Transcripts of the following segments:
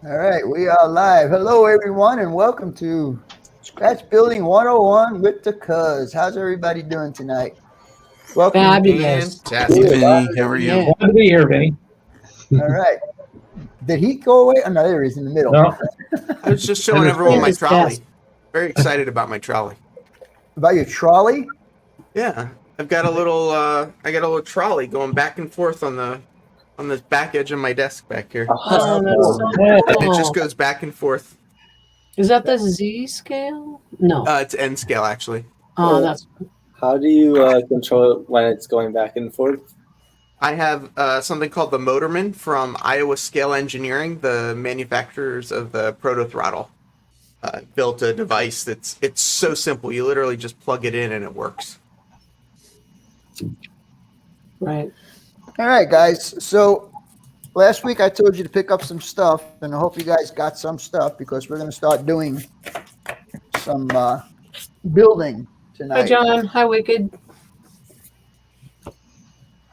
All right, we are live. Hello, everyone, and welcome to Scratch Building 101 with the Cuzzz. How's everybody doing tonight? Welcome. Fabulous. Hey, Vinny, how are you? Yeah. Glad to be here, Vinny. All right. Did he go away? Oh, no, there he is in the middle. No, I was just showing everyone my His trolley. desk. Very excited about my trolley. About your trolley? Yeah, I've got a little trolley going back and forth on the back edge of my desk back here. Oh, that's so And it cool. just goes back and forth. Is that the Z scale? No. It's N scale actually. Oh, that's How do you control it when it's going back and forth? I have something called the Motorman from Iowa Scale Engineering, the manufacturers of the Proto Throttle. Built a device it's so simple. You literally just plug it in and it works. right. All right, guys. So last week I told you to pick up some stuff, and I hope you guys got some stuff because we're going to start doing some building Hi, tonight. John. Hi, Wicked.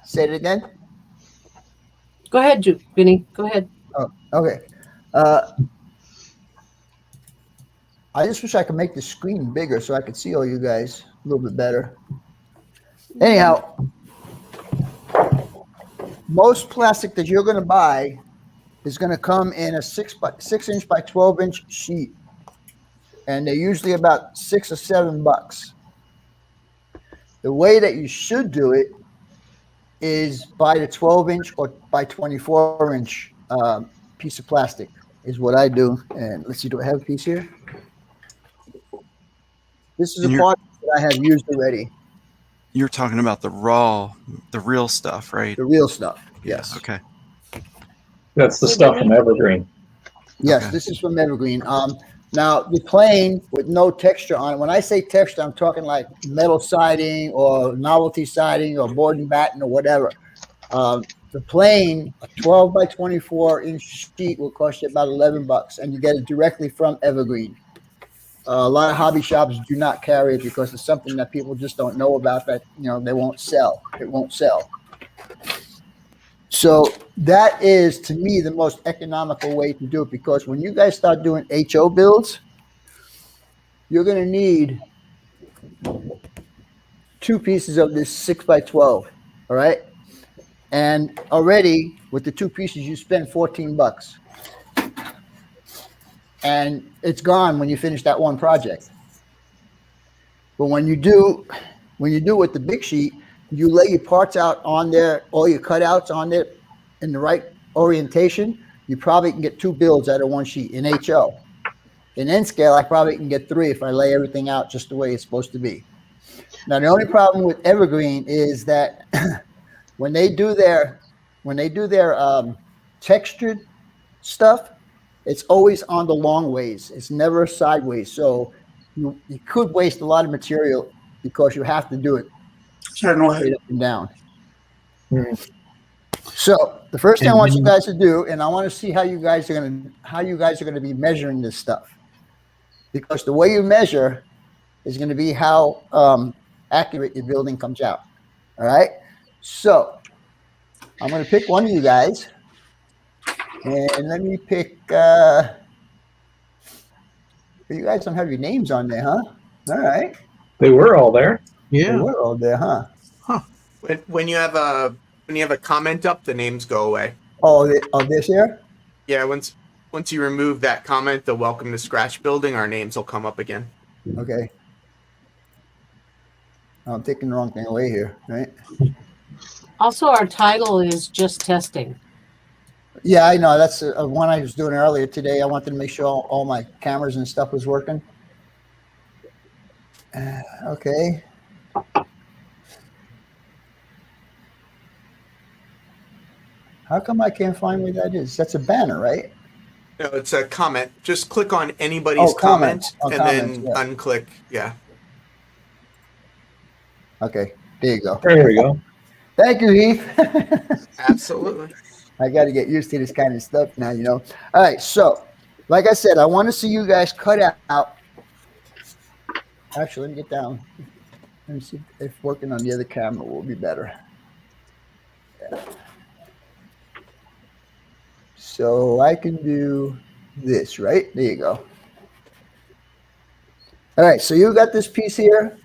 Say it again. Go ahead, Vinny. Go ahead. Oh, okay. I just wish I could make the screen bigger so I could see all you guys a little bit better. Anyhow, most plastic that you're going to buy is going to come in a 6 inch by 12 inch sheet, and they're usually about $6 or $7. The way that you should do it is buy the 12 inch or by 24 inch piece of plastic is what I do. And let's see, do I have a piece here? This is a part that I have used already. You're talking about the real stuff, right? The real stuff. Yes. Okay. that's the stuff from Evergreen. Yes, Okay. this is from Evergreen. Now the plain with no texture on it. When I say texture, I'm talking like metal siding or novelty siding or board and batten or whatever. The plain, a 12 by 24 inch sheet will cost you about $11, and you get it directly from Evergreen. A lot of hobby shops do not carry it because it's something that people just don't know about that, they won't sell. It won't sell. So that is, to me, the most economical way to do it, because when you guys start doing HO builds, you're going to need 2 pieces of this 6 by 12. All right. And already with the 2 pieces, you spend $14. And it's gone when you finish that one project. But when you do with the big sheet, you lay your parts out on there, all your cutouts on there in the right orientation, you probably can get 2 builds out of one sheet in HO. In N scale, I probably can get 3 if I lay everything out just the way it's supposed to be. Now, the only problem with Evergreen is that when they do their textured stuff, it's always on the long ways. It's never sideways. So you could waste a lot of material because you have to do it straight up and down. Mhm. So the first thing I want you guys to do, and I want to see how you guys are going to be measuring this stuff, because the way you measure is going to be how accurate your building comes out. All right. So I'm going to pick one of you guys. And let me pick, you guys don't have your names on there, huh? All right. They were all there. They were all there, huh? When you have a comment up, the names go away. Oh, this here? Yeah, once you remove that comment, the welcome to Scratch Building, our names will come up again. Okay. I'm taking the wrong thing away here, right? Also, our title is just testing. Yeah, I know. That's one I was doing earlier today. I wanted to make sure all my cameras and stuff was working. Okay. How come I can't find where that is? That's a banner, right? No, it's a comment. Just click on anybody's comment and then unclick. Yeah. Okay, there you go. There we go. Thank you, Heath. Absolutely. I got to get used to this kind of stuff now, All right, so like I said, I want to see you guys cut out. Actually, let me get down. Let me see if working on the other camera will be better. Yeah. So I can do this, right? There you go. All right, so you got this piece here.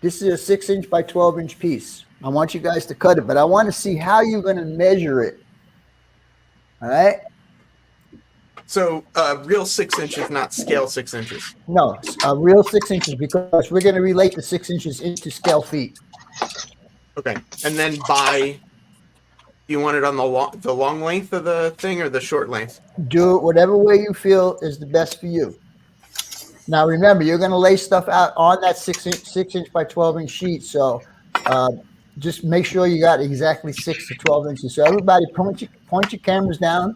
This is a 6-inch by 12-inch piece. I want you guys to cut it, but I want to see how you're going to measure it. All right? So real 6 inches, not scale 6 inches. No, a real 6 inches, because we're going to relate the 6 inches into scale feet. Okay, and then you want it on the long length of the thing or the short length? Do it whatever way you feel is the best for you. Now, remember, you're going to lay stuff out on that 6-inch by 12-inch sheet. So just make sure you got exactly 6 to 12 inches. So everybody point your cameras down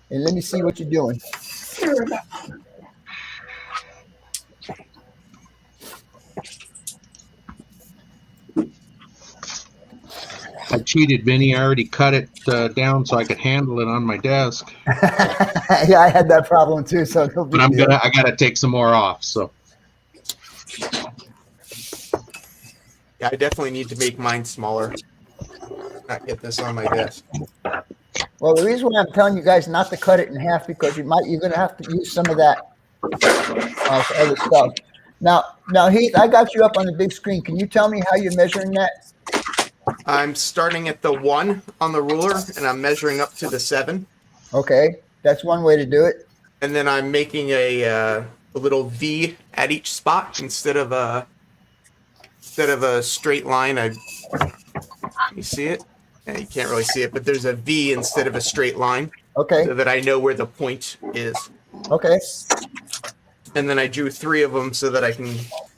and let me see what you're doing. I cheated, Vinny. I already cut it down so I could handle it on my desk. Yeah, I had that problem too. So no big But deal. I gotta take some more off. So Yeah, I definitely need to make mine smaller. Not get this on my desk. Well, the reason why I'm telling you guys not to cut it in half, because you're going to have to use some of that for other stuff. Now, Heath, I got you up on the big screen. Can you tell me how you're measuring that? I'm starting at the 1 on the ruler, and I'm measuring up to the 7. Okay, that's one way to do it. And then I'm making a little V at each spot instead of a straight line. You see it? Yeah, you can't really see it, but there's a V instead of a straight line, Okay, so that I know where the point is. okay. And then I drew 3 of them so that I can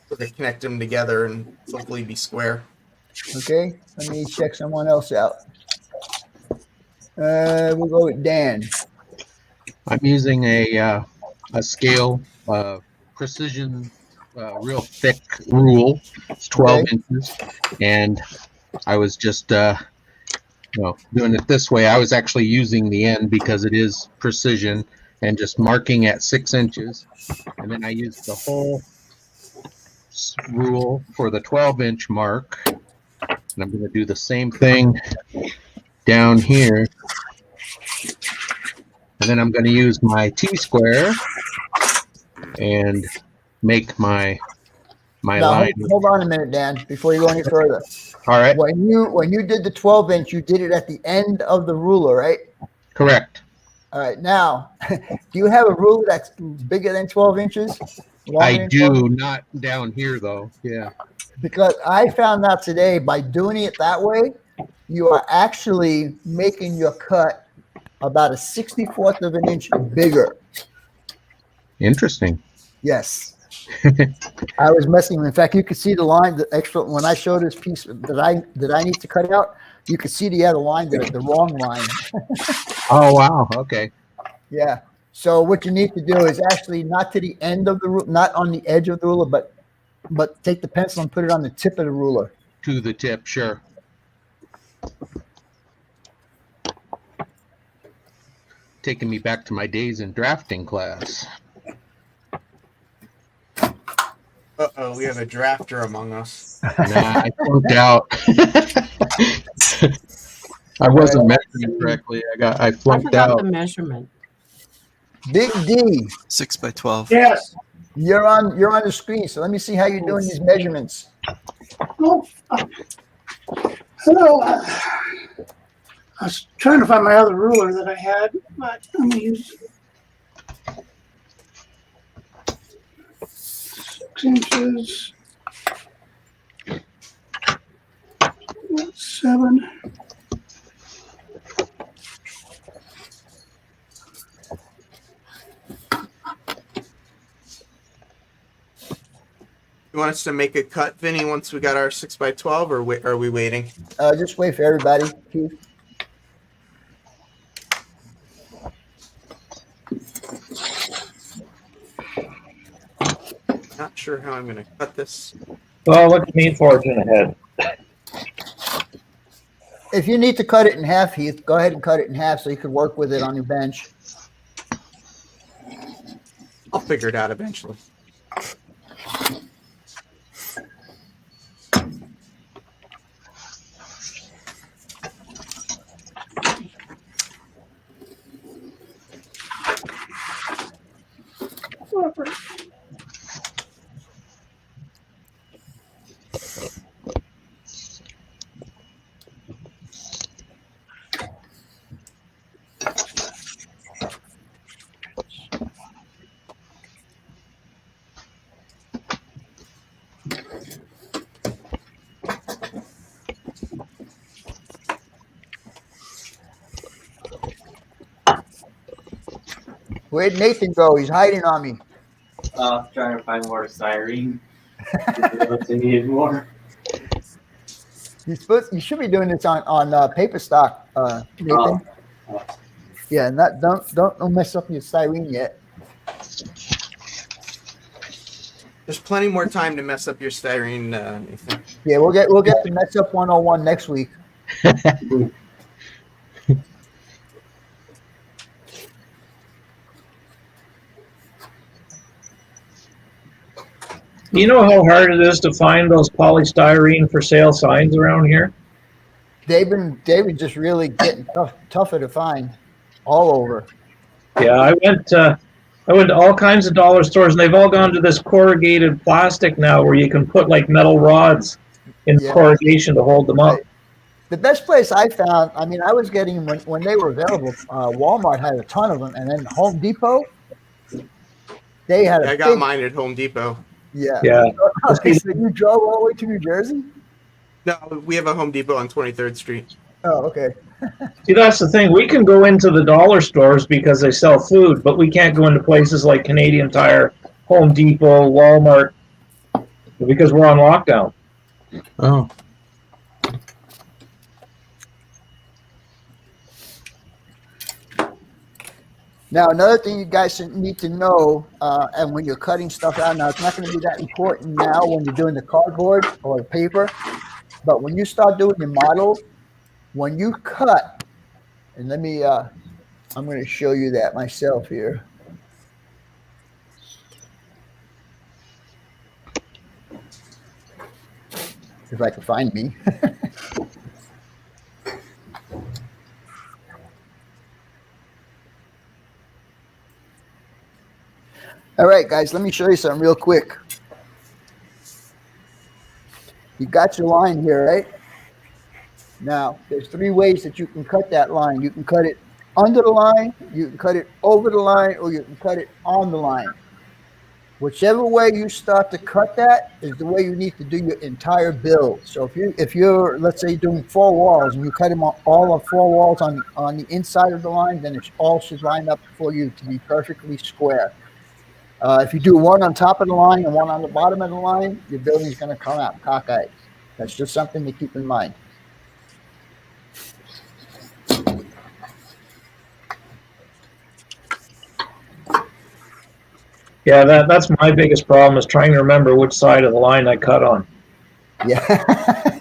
sort of connect them together and hopefully be square. Okay, let me check someone else out. We'll go with Dan. I'm using a scale, precision, real thick rule. It's 12 Okay. inches, and I was just doing it this way. I was actually using the end because it is precision, and just marking at 6 inches, and then I used the whole rule for the 12-inch mark. And I'm going to do the same thing down here. And then I'm going to use my T-square and make my Now, line. hold on a minute, Dan, before you go any further. All right, When you did the 12-inch, you did it at the end of the ruler, right? correct. All right. Now, do you have a ruler that's bigger than 12 inches? Longer I than 12? do, not down here though. Yeah. Because I found out today, by doing it that way, you are actually making your cut about a 64th of an inch bigger. Interesting. Yes. I was messing. In fact, you could see the line, the extra, when I showed this piece that I need to cut out, you could see the other line, the wrong line. Oh, wow. Okay. Yeah. So what you need to do is actually not to the end of the ruler, not on the edge of the ruler, but take the pencil and put it on the tip of the ruler. To the tip, sure. Taking me back to my days in drafting class. Uh-oh, we have a drafter among us. Nah, I flunked out. I wasn't measuring correctly. I I flunked forgot out. the measurement. Big D, 6 by 12. Yes. you're on the screen. So let me see how you're doing these measurements. Oh, hello. I was trying to find my other ruler that I had, but I'm going to use 6 inches. 7. You want us to make a cut, Vinny, once we got our 6 by 12, or are we waiting? Just wait for everybody. Keith. Not sure how I'm going to cut this. Well, what do you mean forging ahead? If you need to cut it in half, Heath, go ahead and cut it in half so you can work with it on your bench. I'll figure it out eventually. Where'd Nathan go? He's hiding on me. Trying to find more styrene. They need more. You should be doing this on paper stock, Nathan. Oh. Yeah, don't mess up your styrene yet. There's plenty more time to mess up your styrene, Nathan. Yeah, we'll get the mess up 101 next week. You know how hard it is to find those polystyrene for sale signs around here? They've been just really getting tougher to find all over. Yeah, I went to all kinds of dollar stores, and they've all gone to this corrugated plastic now, where you can put like metal rods in corrugation to hold them up. Right. The best place I found, I mean, I was getting them when they were available. Walmart had a ton of them, and then Home Depot, they had. I got mine at Home Depot. Yeah. Yeah. Okay, so you drove all the way to New Jersey? No, we have a Home Depot on 23rd Street. Oh, okay. See, that's the thing. We can go into the dollar stores because they sell food, but we can't go into places like Canadian Tire, Home Depot, Walmart, because we're on lockdown. Oh, Now, another thing you guys need to know, and when you're cutting stuff out, now it's not going to be that important now when you're doing the cardboard or the paper, but when you start doing your model, when you cut, and let me, I'm going to show you that myself here. If I can find me. All right, guys, let me show you something real quick. You got your line here, right? Now, there's three ways that you can cut that line. You can cut it under the line, you can cut it over the line, or you can cut it on the line. Whichever way you start to cut that is the way you need to do your entire build. So if you're let's say doing 4 walls and you cut them all of 4 walls on the inside of the line, then it all should line up for you to be perfectly square. If you do one on top of the line and one on the bottom of the line, your building's going to come out cockeyed. That's just something to keep in mind. Yeah, that's my biggest problem, is trying to remember which side of the line I cut on. Yeah.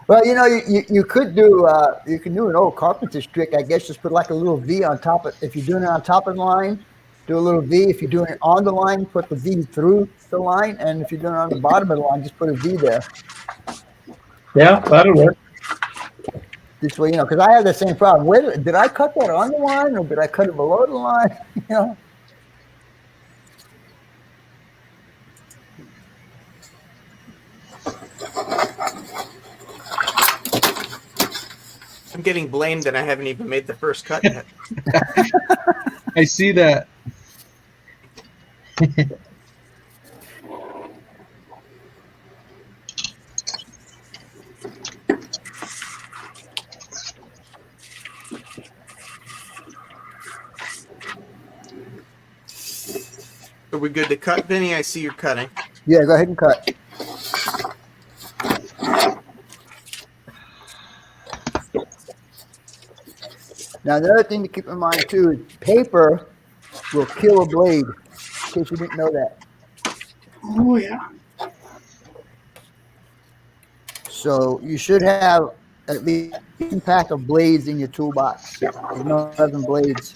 Well, you know, you could do you can do an old carpenter's trick, I guess. Just put like a little V on top of. If you're doing it on top of the line, do a little V. If you're doing it on the line, put the V through the line, and if you're doing it on the bottom of the line, just put a V there. Yeah, that'll work. This way, you know, because I have the same problem. Where did I cut that on the line, or did I cut it below the line? You know. I'm getting blamed that I haven't even made the first cut yet. I see that. Are we good to cut, Vinny? I see you're cutting. Yeah, go ahead and cut. Now, the other thing to keep in mind, too, is paper will kill a blade, in case you didn't know that. Oh, yeah. So you should have at least a pack of blades in your toolbox. There's no 11 blades.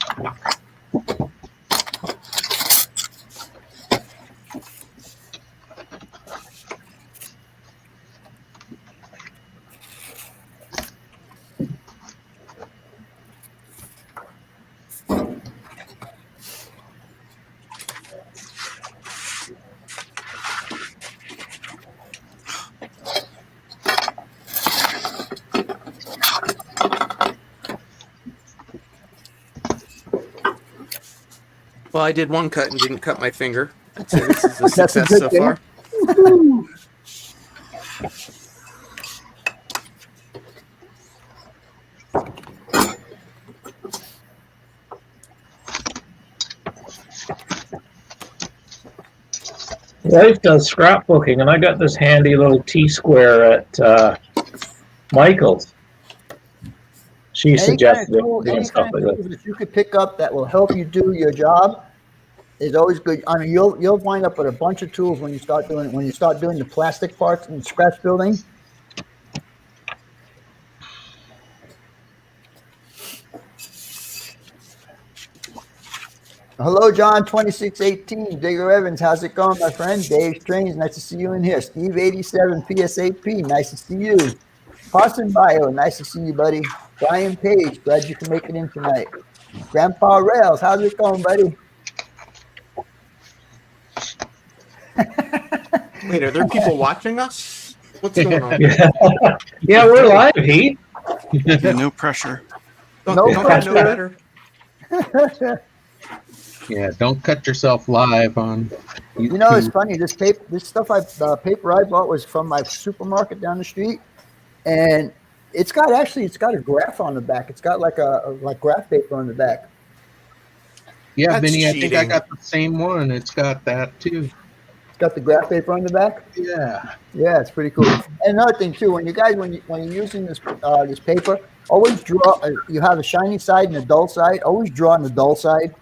Well, I did one cut and didn't cut my finger. I'd say this is a That's a success good so thing. far. Wife does scrapbooking, and I got this handy little T-square at Michael's. She suggested doing stuff like that. that you could pick up that will help you do your job is always good. I mean, you'll wind up with a bunch of tools when you start doing the plastic parts and scratch building. Hello, John 2618, Digger Evans. How's it going, my friend? Dave Strange, nice to see you in here. Steve 87, PSAP, nice to see you. Parson Bio, nice to see you, buddy. Brian Page, glad you can make it in tonight. Grandpa Rails, how's it going, buddy? Wait, are there people watching us? What's going on? Yeah, we're live, Heath. No pressure. Don't, No don't I know pressure. better? Yeah, don't cut yourself live on YouTube. You know, it's funny. This paper I bought was from my supermarket down the street, and it's got a graph on the back. It's got like graph paper on the back. Yeah, That's Vinny, I think I cheating. got the same one. It's got that too. It's got the graph paper on the back. Yeah. Yeah, it's pretty cool. And another thing too, when you're using this paper, always draw. You have a shiny side and a dull side. Always draw on the dull side.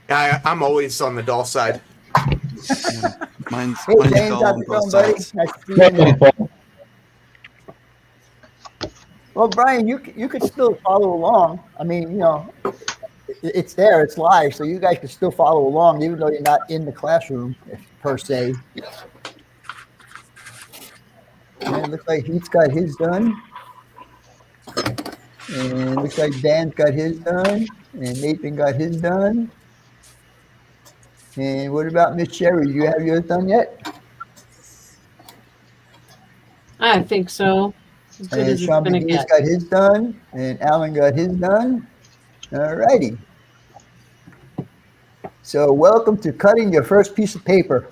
Yeah, I'm always on the dull side. Mine's Hey mine's James, dull how's on it both going, buddy? sides. Nice to see you in there. Well, Brian, you could still follow along. I mean, you know, it's there, it's live, so you guys can still follow along, even though you're not in the classroom per se. And it looks like Heath's got his done, and it looks like Dan's got his done, and Nathan got his done. And what about Miss Sherry? Do you have yours done yet? I think so. As good And as it's Sean gonna McGee's get. got his done, and Alan got his done. All righty. So welcome to cutting your first piece of paper.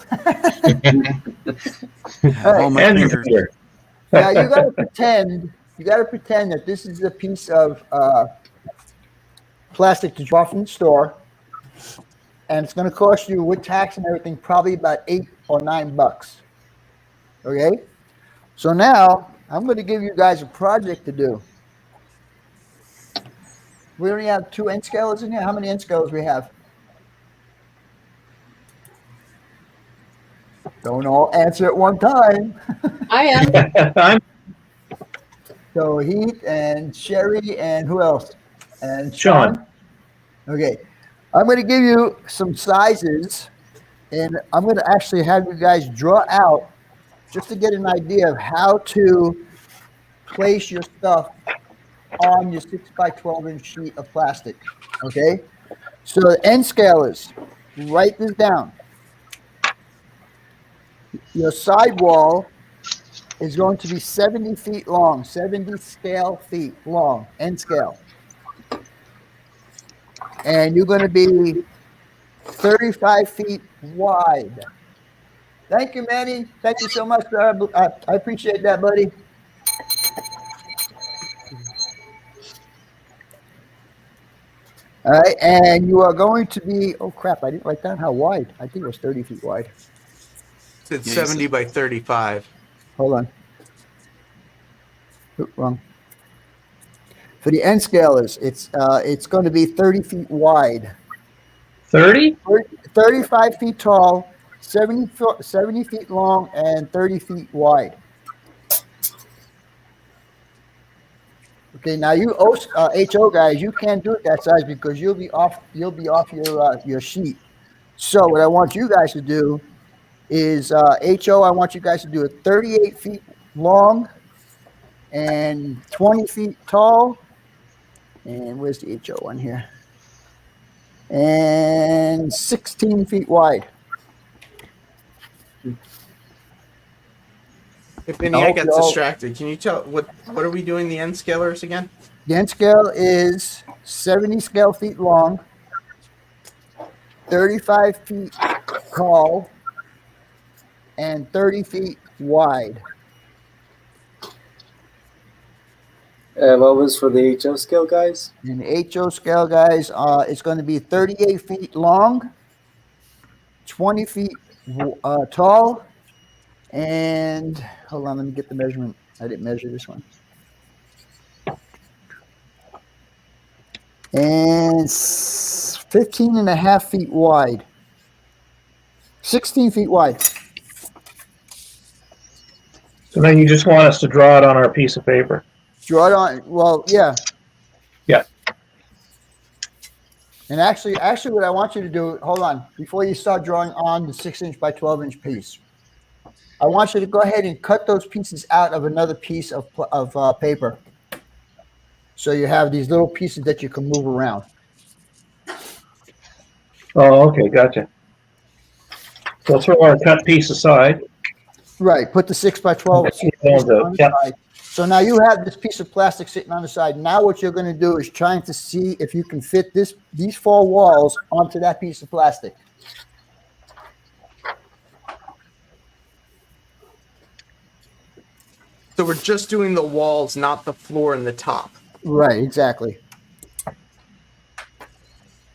All my And fingers. here. Now you got to pretend that this is a piece of plastic to draw from the store, and it's going to cost you with tax and everything probably about $8 or $9. Okay, so now I'm going to give you guys a project to do. We only have 2 end scalers in here. How many end scalers we have? Don't all answer at one time. I am. I'm So Heath and Sherry and who else? And Sean. Okay. I'm going to give you some sizes, and I'm going to actually have you guys draw out just to get an idea of how to place your stuff on your 6 by 12 inch sheet of plastic. Okay. So the end scalers, write this down. Your sidewall is going to be 70 feet long, 70 scale feet long, end scale. And you're going to be 35 feet wide. Thank you, Manny. Thank you so much, sir. I appreciate that, buddy. All right, and you are going to be, oh crap, I didn't write down how wide. I think it was 30 feet wide. It's Yeah, 70 by 35. Hold on. Oop, wrong. For the end scalers, it's going to be 30 feet wide, 30? 35 feet tall, 70 feet long, and 30 feet wide. Okay, now you HO guys, you can't do it that size because you'll be off your sheet. So what I want you guys to do is HO. I want you guys to do it 38 feet long and 20 feet tall. And where's the HO one here? And 16 feet wide. Hey, Benny, No, I got no. distracted. Can you tell what are we doing the end scalers again? The end scale is 70 scale feet long, 35 feet tall, and 30 feet wide. And what was for the HO scale, guys? And the HO scale, guys, it's going to be 38 feet long, 20 feet tall, and hold on, let me get the measurement. I didn't measure this one. And 15 and a half feet wide. 16 feet wide. So then you just want us to draw it on our piece of paper. Draw it on, well, yeah. Yeah. And actually, what I want you to do, hold on, before you start drawing on the 6-inch by 12-inch piece, I want you to go ahead and cut those pieces out of another piece of paper. So you have these little pieces that you can move around. Oh, okay, gotcha. So throw our cut piece aside. Right, put the 6 by 12 Okay, on the yeah. side. So now you have this piece of plastic sitting on the side. Now what you're going to do is trying to see if you can fit these 4 walls onto that piece of plastic. So we're just doing the walls, not the floor and the top. Right, exactly.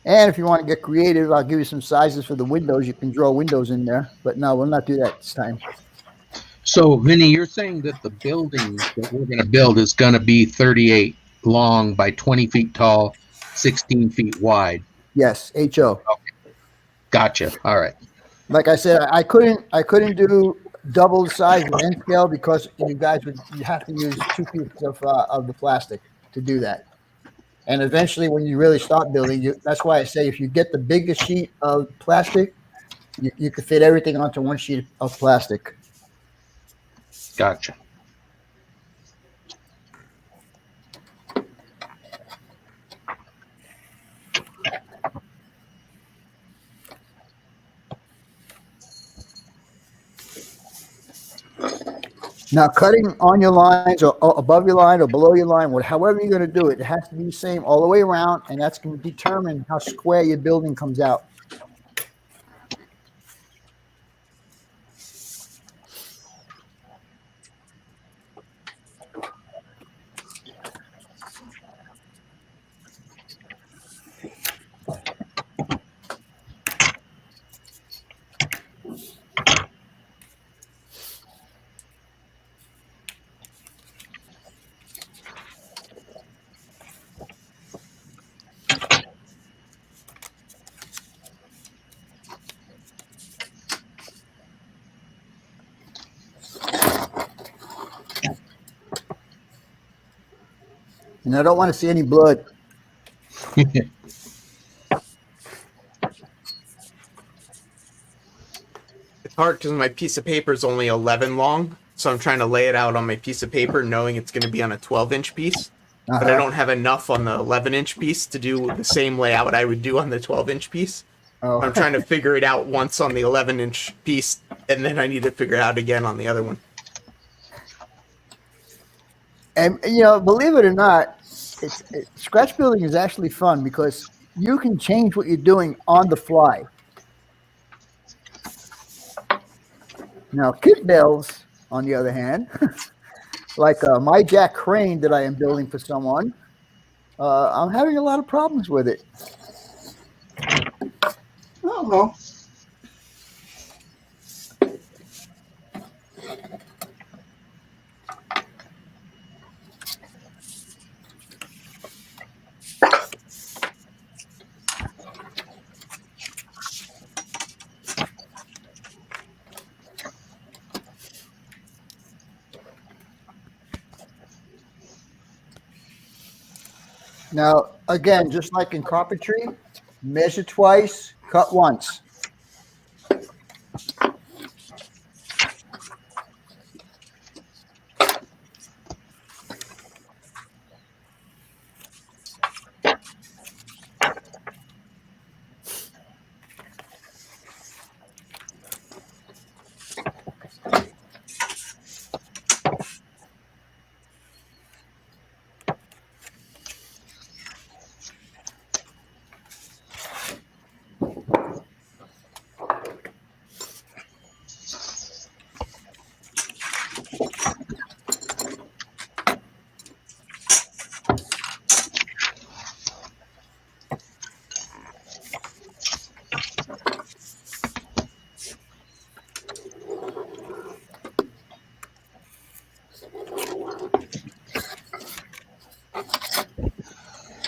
And if you want to get creative, I'll give you some sizes for the windows. You can draw windows in there, but no, we'll not do that this time. So, Vinny, you're saying that the building that we're going to build is going to be 38 long by 20 feet tall, 16 feet wide. Yes, HO. Gotcha. All right. Like I said, I couldn't do double the size of end scale because you have to use 2 pieces of the plastic to do that. And eventually, when you really start building, that's why I say if you get the biggest sheet of plastic, you can fit everything onto one sheet of plastic. Gotcha. Now, cutting on your lines or above your line or below your line, however you're going to do it, it has to be the same all the way around, and that's going to determine how square your building comes out. And I don't want to see any blood. It's hard because my piece of paper is only 11 long, so I'm trying to lay it out on my piece of paper knowing it's going to be on a 12-inch piece. But I don't have enough on the 11-inch piece to do the same layout I would do on the 12-inch piece. Oh. I'm trying to figure it out once on the 11-inch piece, and then I need to figure it out again on the other one. And, you know, believe it or not, scratch building is actually fun because you can change what you're doing on the fly. Now, kit builds, on the other hand, like my jack crane that I am building for someone, I'm having a lot of problems with it. Oh, well. Now, again, just like in carpentry, measure twice, cut once.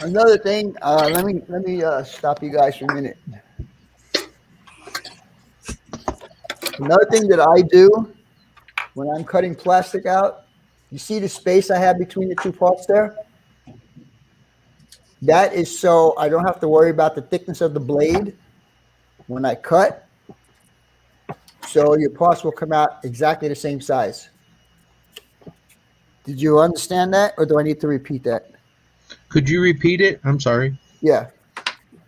Another thing, let me stop you guys for a minute. Another thing that I do when I'm cutting plastic out, you see the space I have between the two parts there? That is so I don't have to worry about the thickness of the blade when I cut. So your parts will come out exactly the same size. Did you understand that, or do I need to repeat that? Could you repeat it? I'm sorry. Yeah.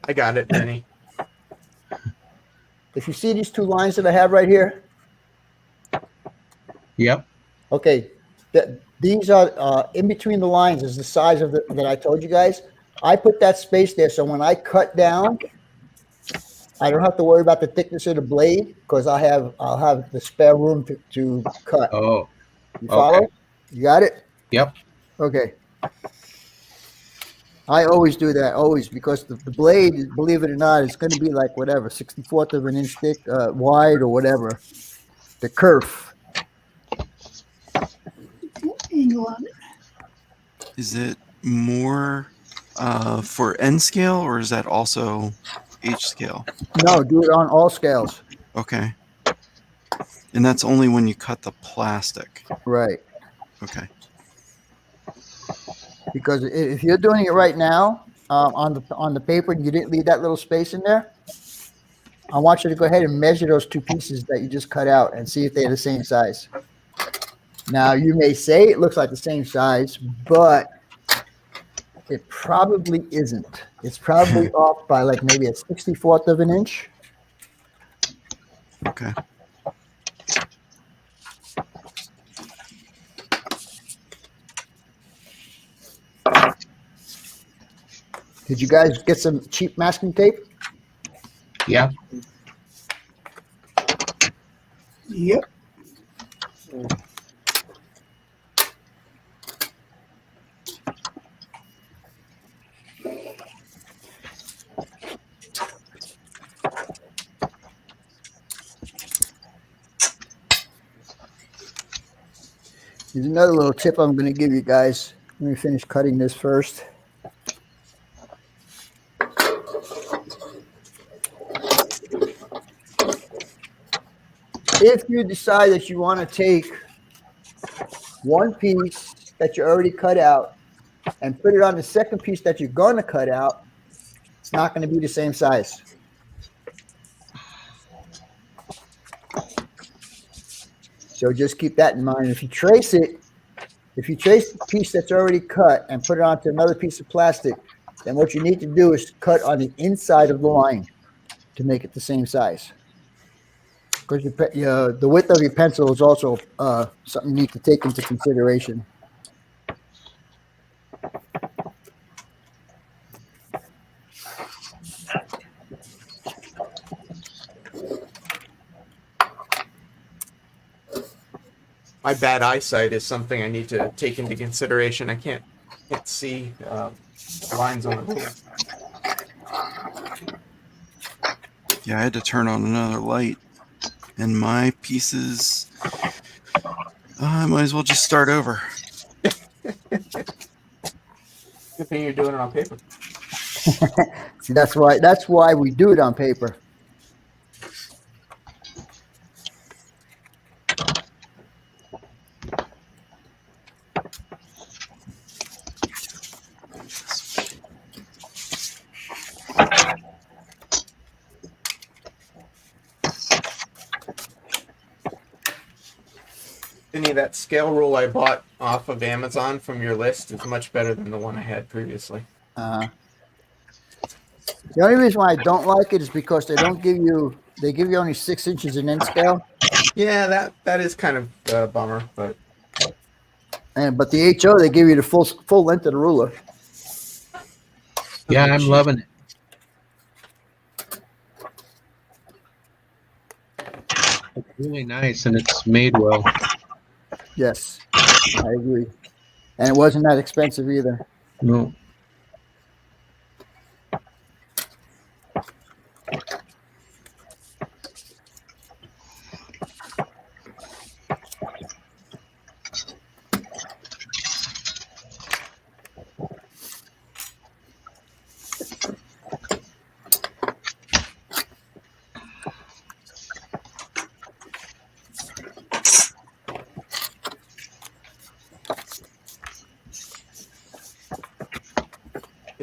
I got it, Benny. If you see these two lines that I have right here, Yep. okay, these are in between the lines is the size of that I told you guys. I put that space there so when I cut down, I don't have to worry about the thickness of the blade because I'll have the spare room to cut. Oh, You follow? okay. You got it? Yep. Okay. I always do that, always, because the blade, believe it or not, is going to be like whatever, 64th of an inch thick, wide or whatever. The kerf. Angle on it. Is it more for N scale or is that also H scale? No, do it on all scales. Okay. And that's only when you cut the plastic. Right. Okay. Because if you're doing it right now on the paper and you didn't leave that little space in there, I want you to go ahead and measure those two pieces that you just cut out and see if they're the same size. Now, you may say it looks like the same size, but it probably isn't. It's probably off by like maybe a 64th of an inch. Okay. Did you guys get some cheap masking tape? Yeah. Yep. Here's another little tip I'm going to give you guys. Let me finish cutting this first. If you decide that you want to take one piece that you already cut out and put it on the second piece that you're going to cut out, it's not going to be the same size. So just keep that in mind. If you trace the piece that's already cut and put it onto another piece of plastic, then what you need to do is cut on the inside of the line to make it the same size. Because the width of your pencil is also something you need to take into consideration. My bad eyesight is something I need to take into consideration. I can't see lines on the ruler. Yeah, I had to turn on another light. And my pieces, I might as well just start over. Good thing you're doing it on paper. See, that's why we do it on paper. Any of that scale rule I bought off of Amazon from your list is much better than the one I had previously. The only reason why I don't like it is because they give you only 6 inches in end scale. Yeah, that is kind of a bummer, but But the HO, they give you the full length of the ruler. Yeah, I'm loving it. It's really nice and it's made well. Yes, I agree. And it wasn't that expensive either. No.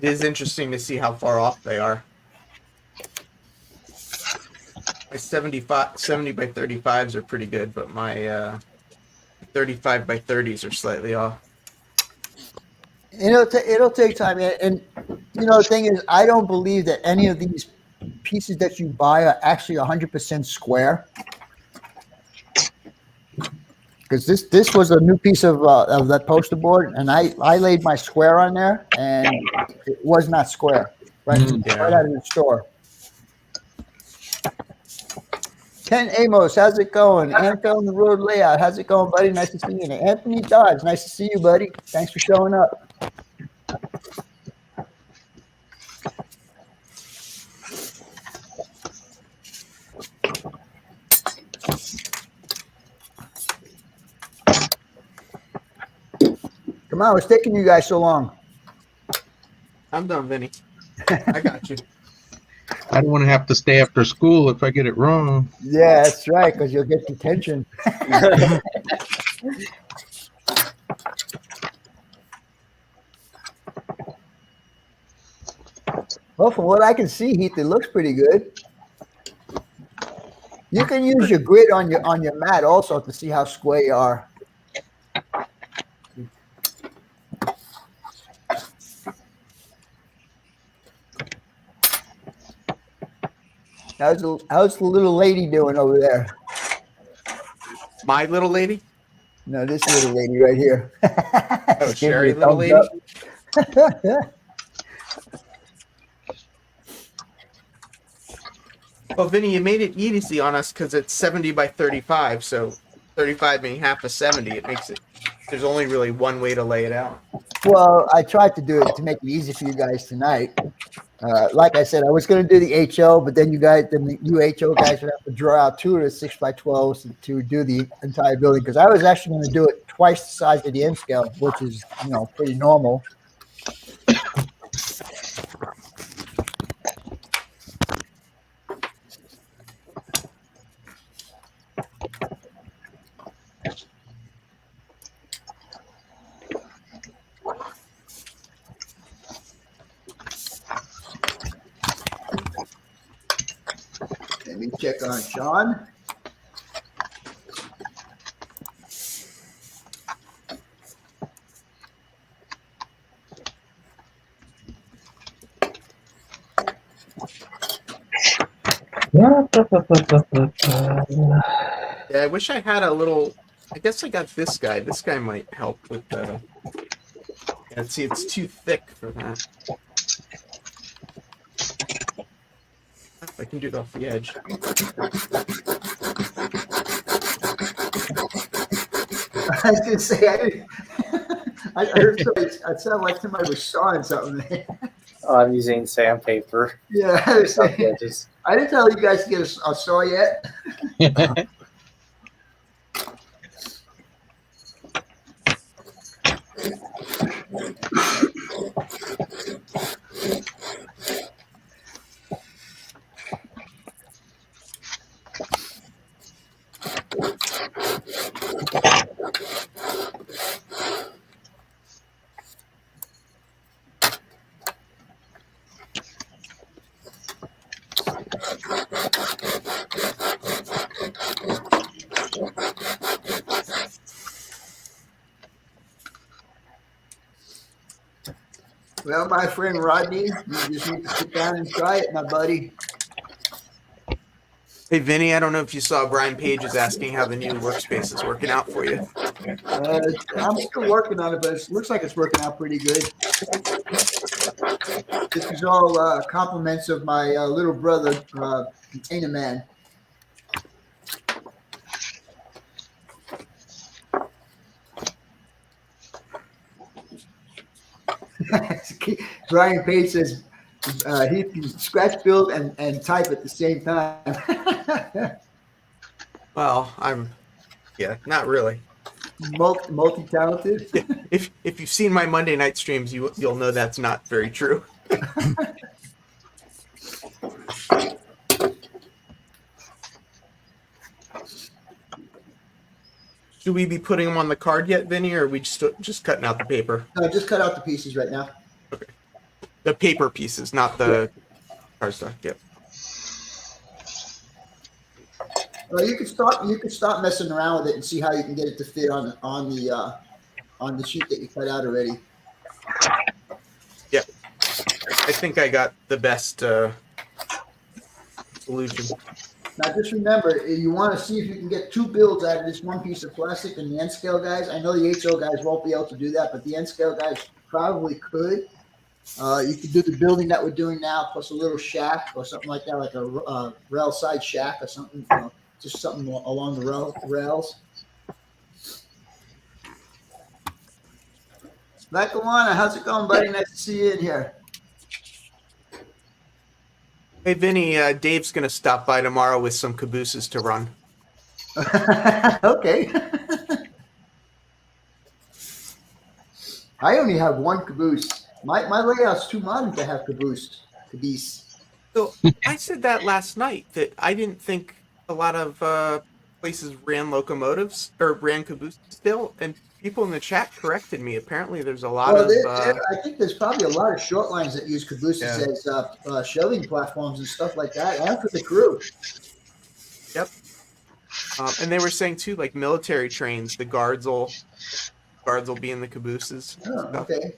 It is interesting to see how far off they are. My 70 by 35s are pretty good, but my 35 by 30s are slightly off. It'll take time, and you know the thing is, I don't believe that any of these pieces that you buy are actually 100% square. Because this was a new piece of that poster board, and I laid my square on there, and it was not square. Right, right out of the store. Ken Amos, how's it going? Anto on the road layout, how's it going, buddy? Nice to see you. And Anthony Dodge, nice to see you, buddy. Thanks for showing up. Come on, what's taking you guys so long? I'm done, Vinny. I got you. I don't want to have to stay after school if I get it wrong. Yeah, that's right, because you'll get detention. Well, from what I can see, Heath, it looks pretty good. You can use your grid on your mat also to see how square you are. How's the little lady doing over there? My little lady? No, this little lady right here. Oh, Sherry, little lady? Well, Vinny, you made it easy on us because it's 70 by 35, so 35 being half of 70, it makes it, there's only really one way to lay it out. Well, I tried to do it to make it easy for you guys tonight. Like I said, I was going to do the HO, but then the UHO guys would have to draw out 2 of the 6x12s to do the entire building, because I was actually going to do it twice the size of the end scale, which is, you know, pretty normal. Let me check on Sean. Yeah, I wish I had a little, I guess I got this guy. This guy might help with the, yeah, see, it's too thick for that. I can do it off the edge. I was going to say, I heard somebody, it sounded like somebody was sawing something there. Oh, I'm using sandpaper. Yeah, I was saying, I didn't tell you guys to get a saw yet. Well, my friend Rodney, you just need to sit down and try it, my buddy. Hey, Vinny, I don't know if you saw Brian Page is asking how the new workspace is working out for you. I'm still working on it, but it looks like it's working out pretty good. This is all compliments of my little brother, Container Man. Brian Page says he can scratch, build, and type at the same time. Well, yeah, not really. Multi-talented. Yeah, if you've seen my Monday night streams, you'll know that's not very true. Should we be putting them on the card yet, Vinny, or are we just cutting out the paper? No, just cut out the pieces right now. Okay. The paper pieces, not the cardstock. Yep. Well, you could start messing around with it and see how you can get it to fit on the sheet that you cut out already. Yep. I think I got the best solution. Now, just remember, you want to see if you can get 2 builds out of this one piece of plastic. And the N scale guys, I know the HO guys won't be able to do that, but the N scale guys probably could. You could do the building that we're doing now, plus a little shack or something like that, like a rail side shack or something, just something along the rails. Lackawanna, how's it going, buddy? Nice to see you in here. Hey, Vinny, Dave's going to stop by tomorrow with some cabooses to run. Okay. I only have 1 caboose. My layout's too modern to have caboose. So I said that last night, that I didn't think a lot of places ran locomotives or ran cabooses still, and people in the chat corrected me. Apparently, there's a lot of. I think there's probably a lot of short lines that use cabooses as shelving platforms and stuff like that, and for the crew. Yep. And they were saying too, like military trains, the guards will be in the cabooses. Oh, okay.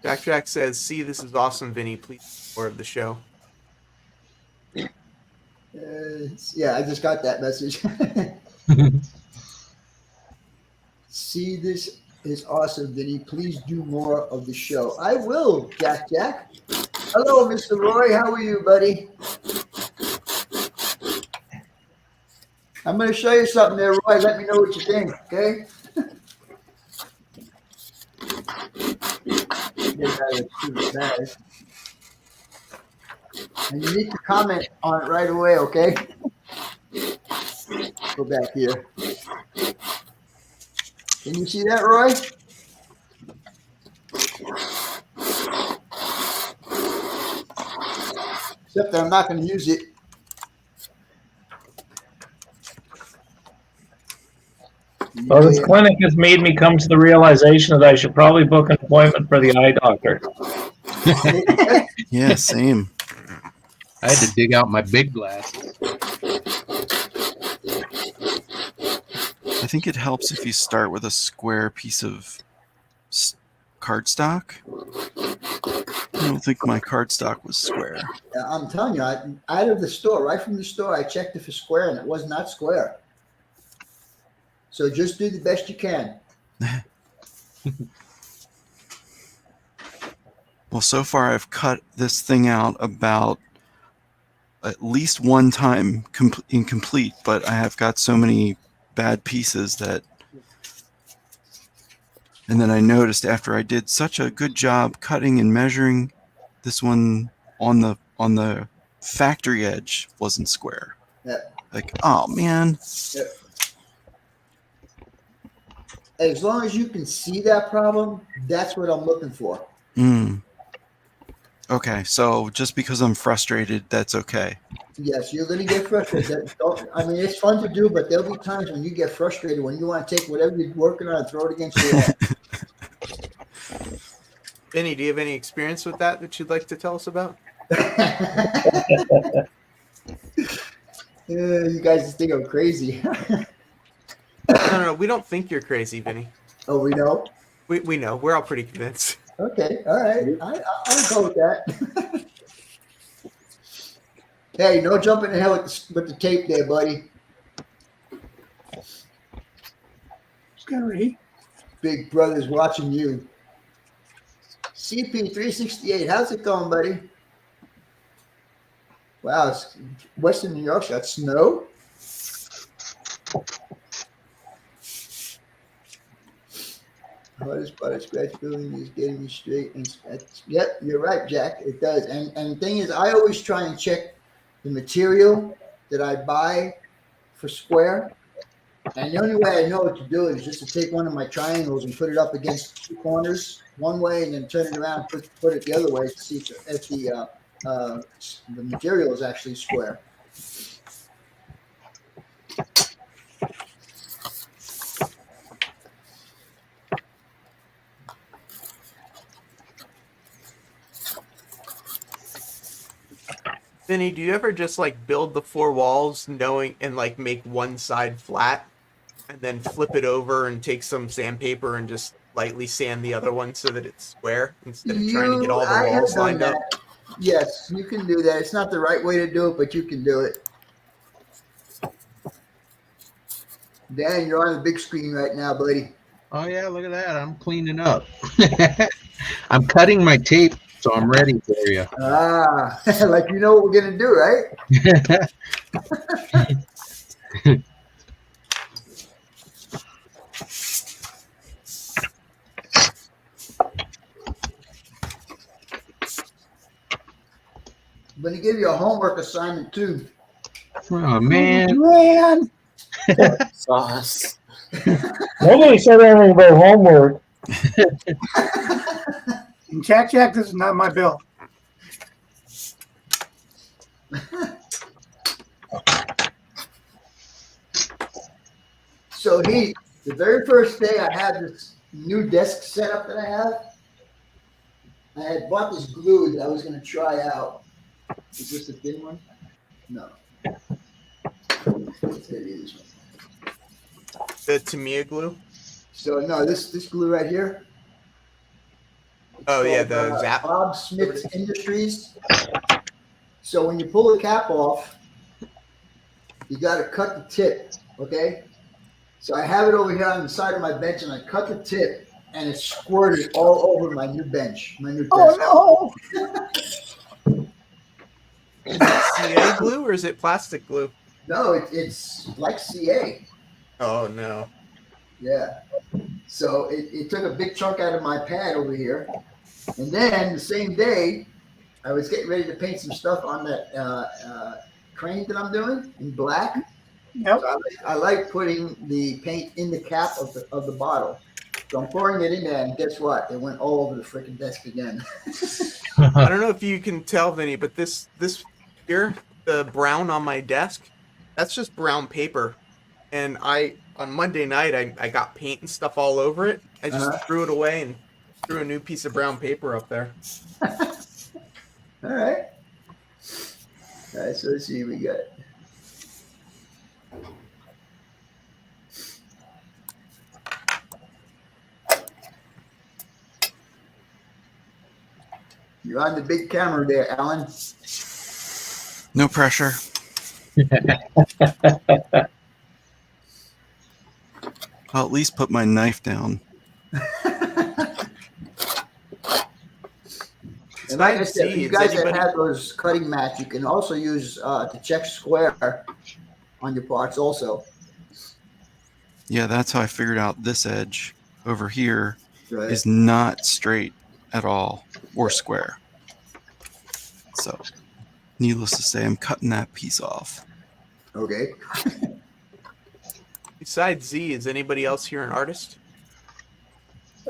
Jack says, "See, this is awesome, Vinny. Please more of the show." Yeah, I just got that message. See, this is awesome, Vinny. Please do more of the show. I will, Jack. Hello, Mr. Roy. How are you, buddy? I'm going to show you something there, Roy. Let me know what you think, okay? And you need to comment on it right away, okay? Go back here. Can you see that, Roy? Except that I'm not going to use it. Well, this clinic has made me come to the realization that I should probably book an appointment for the eye doctor. Yeah, same. I had to dig out my big glasses. I think it helps if you start with a square piece of cardstock. I don't think my cardstock was square. I'm telling you, out of the store, right from the store, I checked it for square, and it was not square. So just do the best you can. Well, so far I've cut this thing out about at least one time incomplete, but I have got so many bad pieces that. And then I noticed after I did such a good job cutting and measuring, this one on the factory edge wasn't square. Yeah. Like, oh man. Yeah. As long as you can see that problem, that's what I'm looking for. Okay, so just because I'm frustrated, that's okay. Yes, you're going to get frustrated. I mean, it's fun to do, but there'll be times when you get frustrated, when you want to take whatever you're working on and throw it against your head. Vinny, do you have any experience with that you'd like to tell us about? You guys just think I'm crazy. No, we don't think you're crazy, Vinny. Oh, we know? We know. We're all pretty convinced. Okay, all right. I'll go with that. Hey, no jumping in the head with the tape there, buddy. Scary. Big brother's watching you. CP368, how's it going, buddy? Wow, Western New York's got snow. Hardest part of scratch building is getting straight and yep, you're right, Jack. It does. And the thing is, I always try and check the material that I buy for square. And the only way I know what to do is just to take one of my triangles and put it up against two corners one way and then turn it around, put it the other way to see if the material is actually square. Vinny, do you ever just like build the four walls knowing and like make one side flat and then flip it over and take some sandpaper and just lightly sand the other one so that it's square instead of trying to get all the I have walls done lined up? that. Yes, you can do that. It's not the right way to do it, but you can do it. Dan, you're on the big screen right now, buddy. Oh yeah, look at that. I'm cleaning up. I'm cutting my tape, so I'm ready for you. Ah, like you know what we're gonna do, right? I'm gonna give you a homework assignment too. Oh man. Man, Sauce. Nobody said anything about homework. and Jack, this is not my bill. So the very first day I had this new desk setup that I have, I had bought this glue that I was gonna try out. Is this the thin one? No. It's gonna be this one. The Tamiya glue? So no, this glue right here. Oh yeah, called, the Zap. Bob Smith Industries. So when you pull the cap off, you got to cut the tip, okay? So I have it over here on the side of my bench, and I cut the tip, and it squirted all over my new bench, my new desk. Oh Is it CA glue or is it plastic glue? No, it's like CA. Oh no. Yeah. So it took a big chunk out of my pad over here. And then the same day, I was getting ready to paint some stuff on that crane that I'm doing in black. no. Yep. So I like putting the paint in the cap of the bottle. So I'm pouring it in there, and guess what? It went all over the freaking desk again. I don't know if you can tell, Vinny, but this here, the brown on my desk, that's just brown paper. And on Monday night, I got paint and stuff all over it. I just threw it away and threw a new piece of brown paper up there. All right. All right, so let's see what we got. You're on the big camera there, Alan. No pressure. I'll at least put my knife down. And like I said, See, for you is guys that anybody- have those cutting mats, you can also use to check square on your parts also. Yeah, that's how I figured out this edge over here Right. is not straight at all or square. So, needless to say, I'm cutting that piece off. Okay. Besides Z, is anybody else here an artist?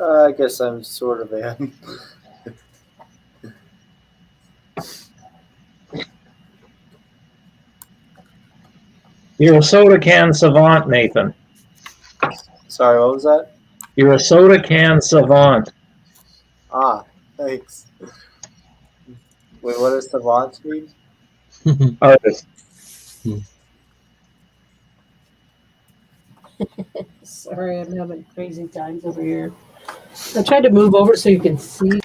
I guess I'm sort of a. You're a soda can savant, Nathan. Sorry, what was that? You're a soda can savant. Ah, thanks. Wait, what does savant mean? Artist. Sorry, I'm having crazy times over here. I tried to move over so you can see.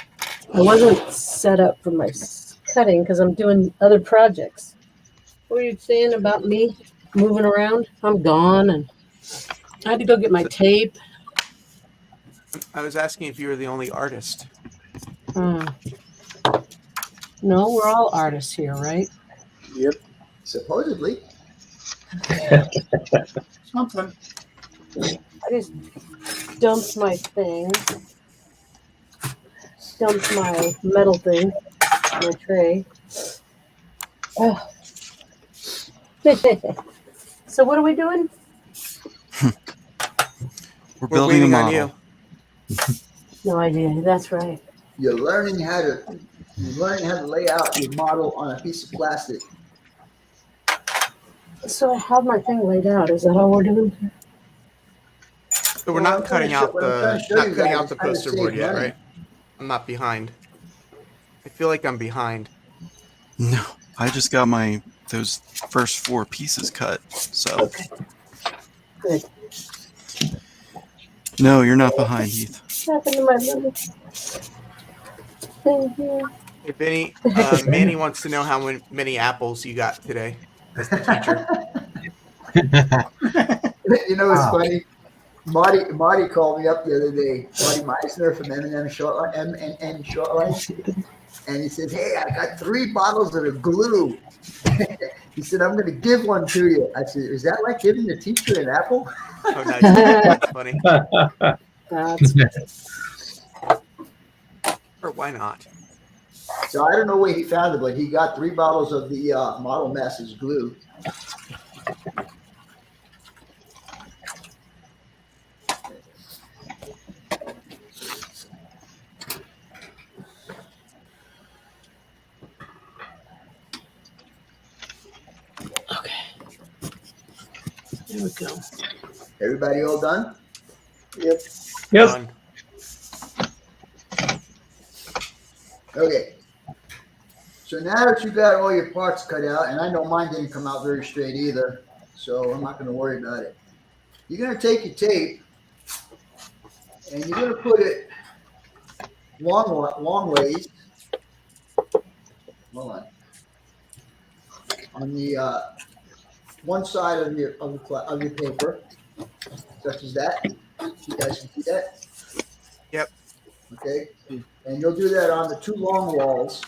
I wasn't set up for my cutting because I'm doing other projects. What were you saying about me moving around? I'm gone, and I had to go get my tape. I was asking if you were the only artist. No, we're all artists here, right? Yep. Supposedly. Something. I just dumped my thing. Dumped my metal thing, my tray. Oh. So what are we doing? We're We're building a waiting on model. you. No idea. That's right. You're learning how to lay out your model on a piece of plastic. So I have my thing laid out. Is that all we're doing? So we're Well, I'm not cutting trying to out show- what I'm trying to show not you cutting guys out is the how to poster save board yet, money. right? I'm not behind. I feel like I'm behind. No. I just got those first 4 pieces cut. So Okay. Good. no, you're not behind, Heath. What happened to my money? Thank you. If any, Manny wants to know how many apples you got today as the teacher. You know, it's Wow. funny. Marty called me up the other day. Marty Meisner from M&M Shortline, M&N Shortline, and he said, "Hey, I got 3 bottles of the glue." He said, "I'm going to give one to you." I said, "Is that like giving the teacher an apple?" Oh, nice. That's funny. That's Or why not? So I don't know where he found it, but he got 3 bottles of the Model Masters glue. there we go. Everybody all done? Yep. Yep. Done. Okay. So now that you got all your parts cut out, and I know mine didn't come out very straight either, so I'm not going to worry about it. You're going to take your tape, and you're going to put it long ways. Hold on the one side of your paper, such as that. You guys can see that. Yep. Okay, and you'll do that on the 2 long walls.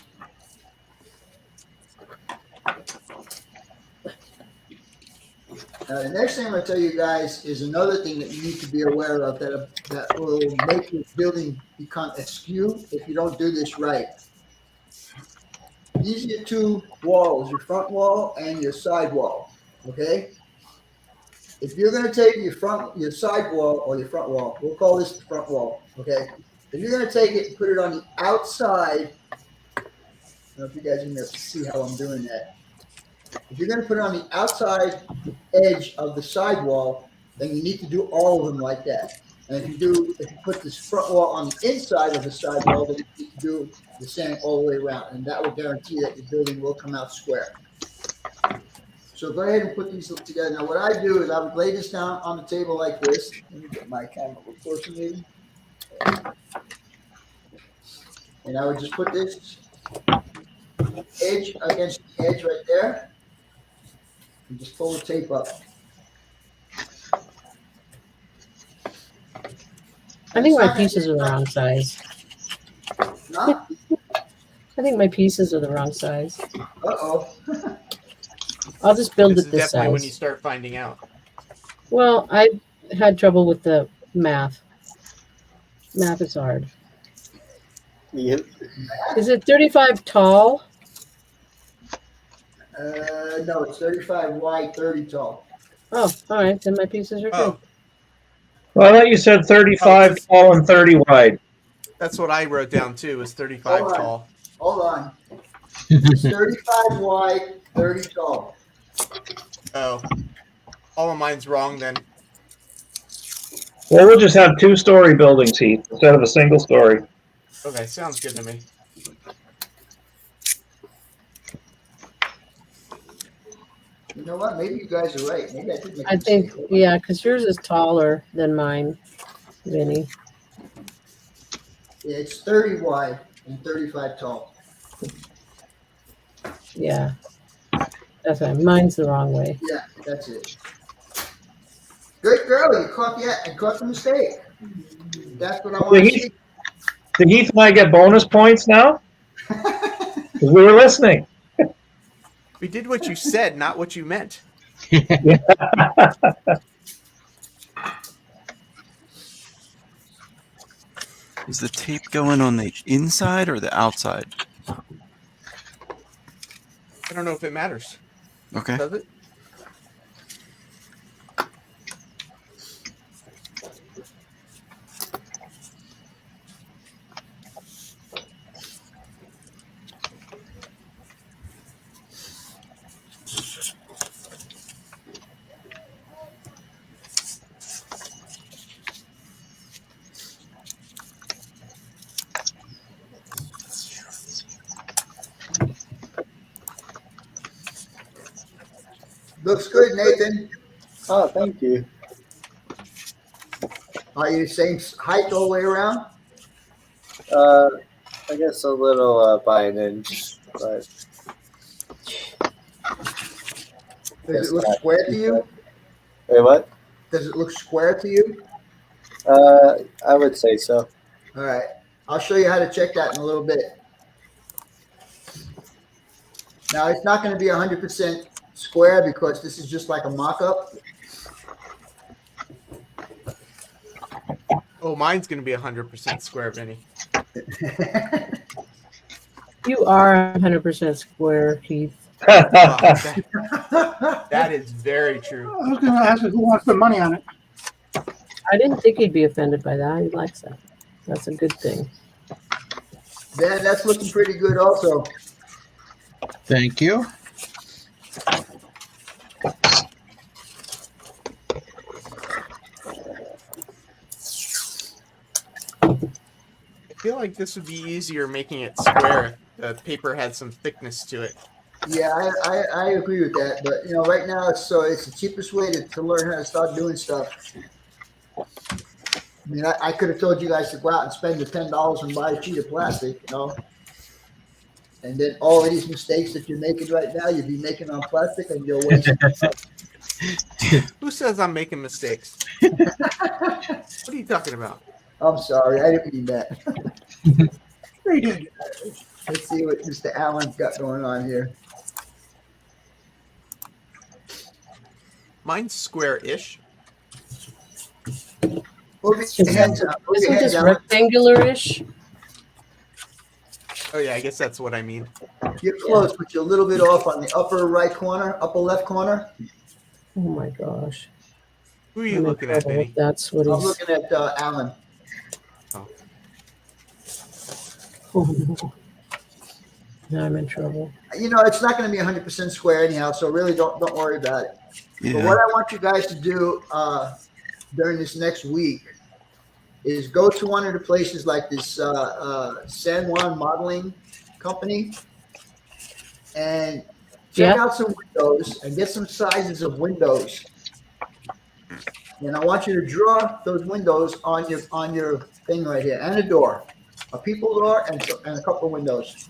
The next thing I'm going to tell you guys is another thing that you need to be aware of that will make your building become askew if you don't do this right. These are your 2 walls, your front wall and your side wall. Okay. If you're going to take your side wall or your front wall, we'll call this the front wall. Okay. If you're going to take it and put it on the outside, I don't know if you guys are going to see how I'm doing that. If you're going to put it on the outside edge of the sidewall, then you need to do all of them like that. And if you put this front wall on the inside of the sidewall, then you need to do the same all the way around, and that will guarantee that your building will come out square. So go ahead and put these together. Now, what I do is I would lay this down on the table like this. Let me get my camera a little closer, maybe. And I would just put this edge against the edge right there, and just pull the tape up. I think my pieces are the wrong size. Huh? I think my pieces are the wrong size. Uh-oh. I'll just build This it is this definitely when you size. start finding out. Well, I had trouble with the math. Math is hard. Yep. Is it 35 tall? No, it's 35 wide, 30 tall. Oh, all right. Then my pieces are good. Oh, Well, I thought you said 35 it's- tall and 30 wide. that's what I wrote down too, is 35 Hold on. tall. Hold on. It's 35 wide, 30 tall. Oh. All of mine's wrong then. Well, we'll just have 2-story buildings, Heath, instead of a single story. Okay, sounds good to me. You know what? Maybe you guys are right. Maybe I did make a I think, mistake. yeah, because yours is taller than mine, Vinny. Yeah, it's 30 wide and 35 tall. Yeah. That's right. Mine's the wrong way. Yeah, that's it. Good girl. You caught the mistake. That's what I want to see. Did Heath and I get bonus points now? Because we were listening. We did what you said, not what you meant. Is the tape going on the inside or the outside? I don't know if it matters. Okay. Does it? Looks good, Nathan. Oh, thank you. Are you the same height all the way around? I guess a little by an inch, but Does it's it look not square too to you? bad. Wait, what? Does it look square to you? I would say so. All right. I'll show you how to check that in a little bit. Now, it's not going to be 100% square because this is just like a mock-up. Oh, mine's going to be 100% square, Vinny. You are 100% square, Keith. Wow, that is very true. I was going to ask who wants the money on it. I didn't think he'd be offended by that. He likes that. That's a good thing. Ben, that's looking pretty good also. Thank you. I feel like this would be easier making it square if the paper had some thickness to it. Yeah, I agree with that. But, you know, right now, it's the cheapest way to learn how to start doing stuff. I mean, I could have told you guys to go out and spend the $10 and buy a sheet of plastic, you know. And then all of these mistakes that you're making right now, you'd be making on plastic and you'll waste. Who says I'm making mistakes? What are you talking about? I'm sorry, I didn't mean that. Very good. Let's see what Mr. Allen's got going on here. Mine's square-ish. Move your hands up. Move your Isn't hands this down. rectangular-ish? Oh, yeah, I guess that's what I mean. You're close, but you're a little bit off on the upper right corner, upper left corner. Oh my gosh. Who are you I'm in looking at, trouble Vinny? if that's what I'm he's. looking at Allen. Oh no. Now I'm in trouble. You know, it's not going to be 100% square anyhow, so really don't worry about it. But what I want you guys to do during this next week is go to one of the places like this San Juan Modeling Company and check out some windows and get some sizes of windows. And I want you to draw those windows on your thing right here, and a door, a people door, and a couple of windows.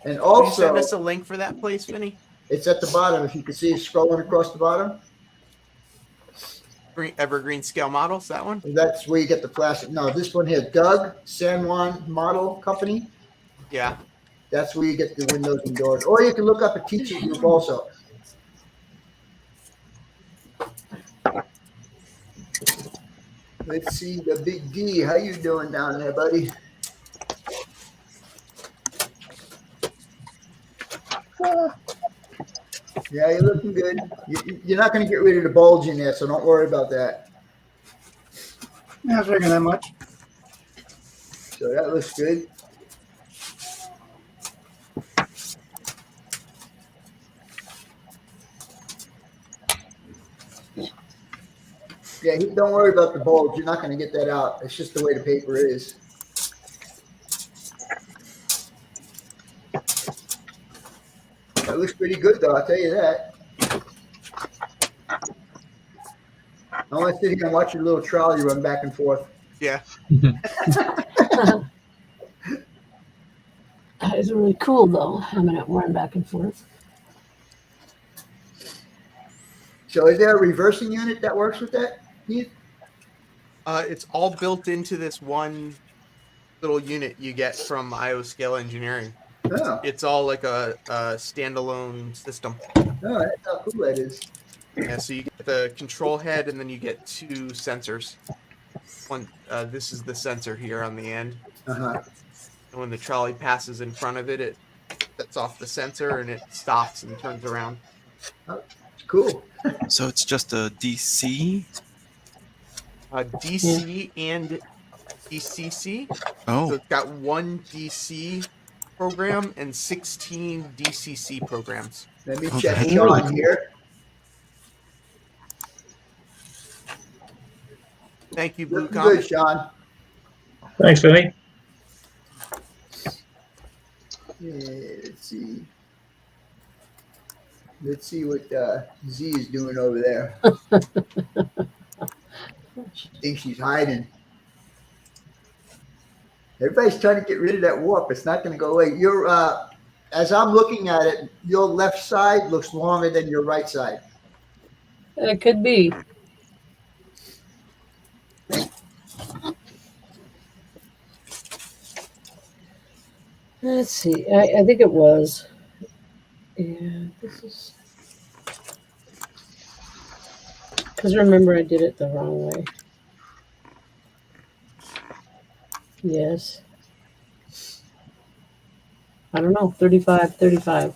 And Can you also, send us a link for that place, Vinny? it's at the bottom. If you can see it scrolling across the bottom, Evergreen Scale Models, that one? that's where you get the plastic. No, this one here, Doug San Juan Model Company. Yeah. That's where you get the windows and doors. Or you can look up a teaching group also. Let's see the Big D. How you doing down there, buddy? Yeah, you're looking good. You're not going to get rid of the bulge in there, so don't worry about that. Yeah, I was thinking that much. So that looks good. Yeah, don't worry about the bulge. You're not going to get that out. It's just the way the paper is. That looks pretty good, though. I'll tell you that. I want to sit here and watch your little trolley run back and forth. Yeah. That is really cool, though. Having it run back and forth. So is there a reversing unit that works with that, Keith? It's all built into this one little unit you get from Iowa Scale Engineering. Oh, It's all like a standalone system. oh, that's how cool that is. Yeah, so you get the control head, and then you get two sensors. One, this is the sensor here on the end. Uh-huh. And when the trolley passes in front of it, it sets off the sensor, and it stops and turns around. It's cool. So it's just a DC? DC and DCC. So Oh, it's got one DC program and 16 DCC programs. Let me Oh, check that's Sean really cool. here. Thank you, Blue Looking Comet. good, Sean. Thanks, Vinny. Yeah, let's see. Let's see what Z is doing over there. She thinks she's hiding. Everybody's trying to get rid of that warp. It's not going to go away. You're, as I'm looking at it, your left side looks longer than your right side. It could be. Let's see. I think it was. Yeah, this is. Because remember, I did it the wrong way. Yes. I don't know. 35, 35.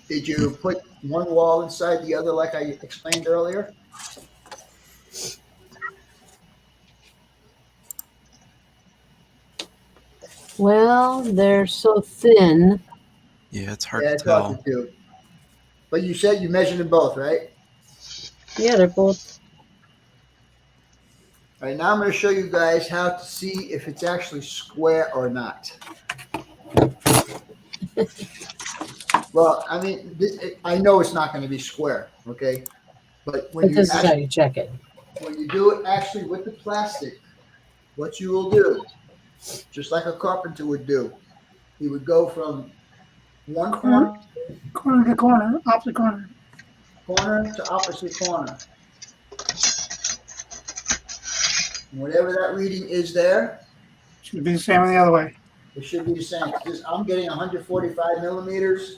Did you put one wall inside the other like I explained earlier? Well, they're so thin. Yeah, it's hard Yeah, to it's hard tell. to do. But you said you measured them both, right? Yeah, they're both. All right, now I'm going to show you guys how to see if it's actually square or not. Well, I mean, I know it's not going to be square, okay? But when But you this is how actually, you check it. when you do it actually with the plastic, what you will do, just like a carpenter would do, he would go from one corner Corner to corner, opposite corner. to opposite corner. And whatever that reading is there, Should be the same on the other way. it should be the same. I'm getting 145 millimeters.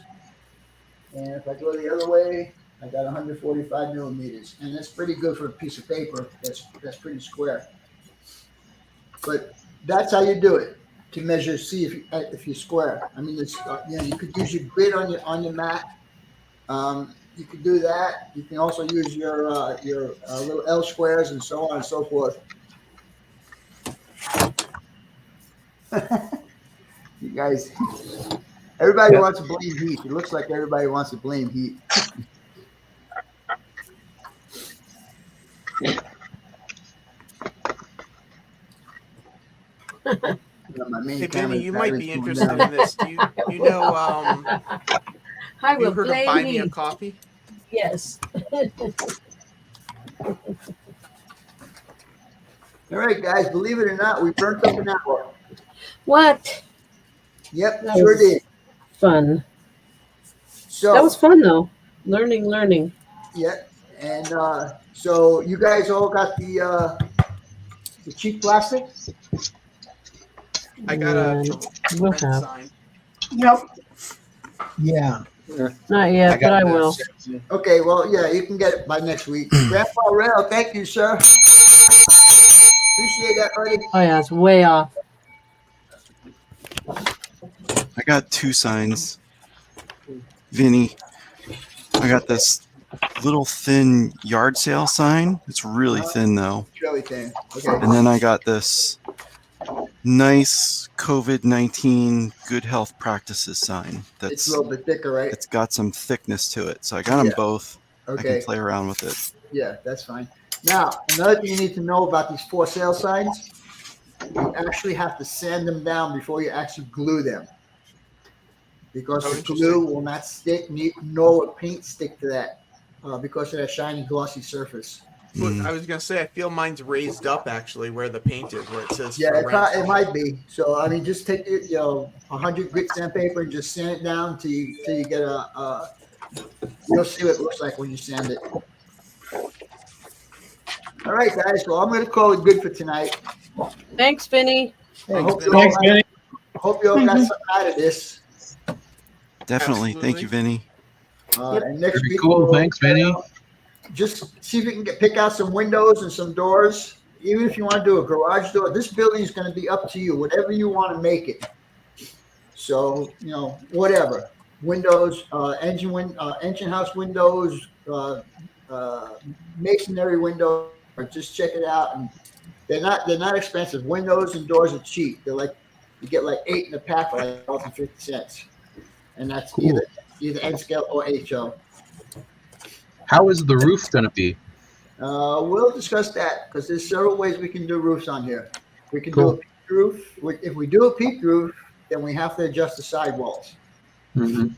And if I go the other way, I got 145 millimeters. And that's pretty good for a piece of paper. That's pretty square. But that's how you do it to measure, see if you're square. I mean, it's, you could use your grid on your mat. You could do that. You can also use your little L squares and so on and so forth. You guys, everybody wants to blame heat. It looks like everybody wants to blame heat. Hey, Benny, you might be interested in this. Do you know, I have you will heard of blame Buy Me a me. Coffee? Yes. All right, guys, believe it or not, we burnt up an hour. What? Yep, That sure was did. Fun. So That was fun though. Learning. yeah, and so you guys all got the cheap plastic. I got a We'll red have. sign. Yep. Yeah. Not yet, but I will. Okay, well, yeah, you can get it by next week. Grandpa Rail, thank you, sir. Appreciate that, buddy. Oh yeah, it's way off. I got two signs. Vinny, I got this little thin yard sale sign. It's really thin though. It's really thin. Okay. And then I got this nice COVID-19 good health practices sign. It's That's a little bit thicker, right? it's got some thickness to it. So I got them Yeah. both. I Okay. can play around with it. Yeah, that's fine. Now, another thing you need to know about these for sale signs, you actually have to sand them down before you actually glue them. Because Oh, the interesting. glue will not stick, nor will paint stick to that because of that shiny, glossy surface. But Mm. I was gonna say, I feel mine's raised up actually where the paint is, where it says. Yeah, for it rent. might be. So, I mean, just take, 100 grit sandpaper and just sand it down till you get you'll see what it looks like when you sand it. All right, guys. Well, I'm going to call it good for tonight. Thanks, Vinny. I hope you Thanks, Benny. all got something out of this. Definitely. Thank you, Vinny. And next Pretty week, cool. Thanks, Benny. Just see if you can pick out some windows and some doors. Even if you want to do a garage door, this building is going to be up to you. Whatever you want to make it. So whatever windows, engine house windows, masonry windows. Or just check it out, and they're not expensive. Windows and doors are cheap. They're like you get like 8 in a pack for like $1.50, and that's Cool. either N scale or HO. How is the roof going to be? We'll discuss that because there's several ways we can do roofs on here. We can do Cool. a peak roof. If we do a peak roof, then we have to adjust the sidewalls. Mhm.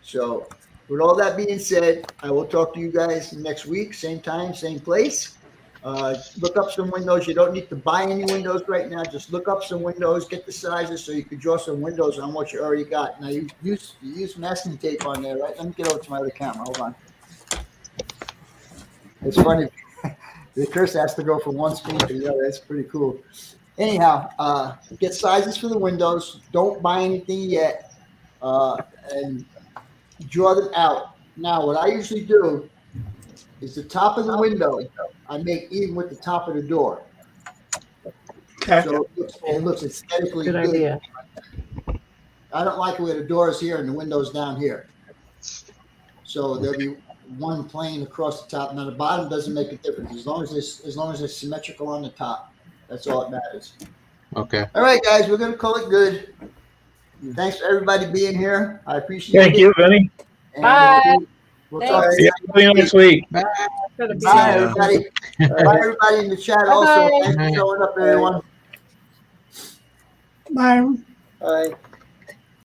So with all that being said, I will talk to you guys next week, same time, same place. Look up some windows. You don't need to buy any windows right now. Just look up some windows, get the sizes so you can draw some windows on what you already got. Now you use masking tape on there, right? Let me get over to my other camera. Hold on. It's funny. The Chris has to go from one screen to the other. That's pretty cool. Anyhow, get sizes for the windows. Don't buy anything yet, and draw them out. Now, what I usually do is the top of the window I make even with the top of the door. Okay. So it looks aesthetically Good idea. I don't like it where the door is here and the window's down here. So there'll be one plane across the top. Now the bottom doesn't make a difference as long as it's symmetrical on the top. That's all that matters. Okay. All right, guys, we're gonna call it good. Thanks for everybody being here. I appreciate Thank it. you, Vinny. And, Bye. We'll talk to See you. you next week. Bye, ya. everybody. Bye, everybody in the chat also. Bye-bye. Thanks for showing up, everyone. Bye. Bye.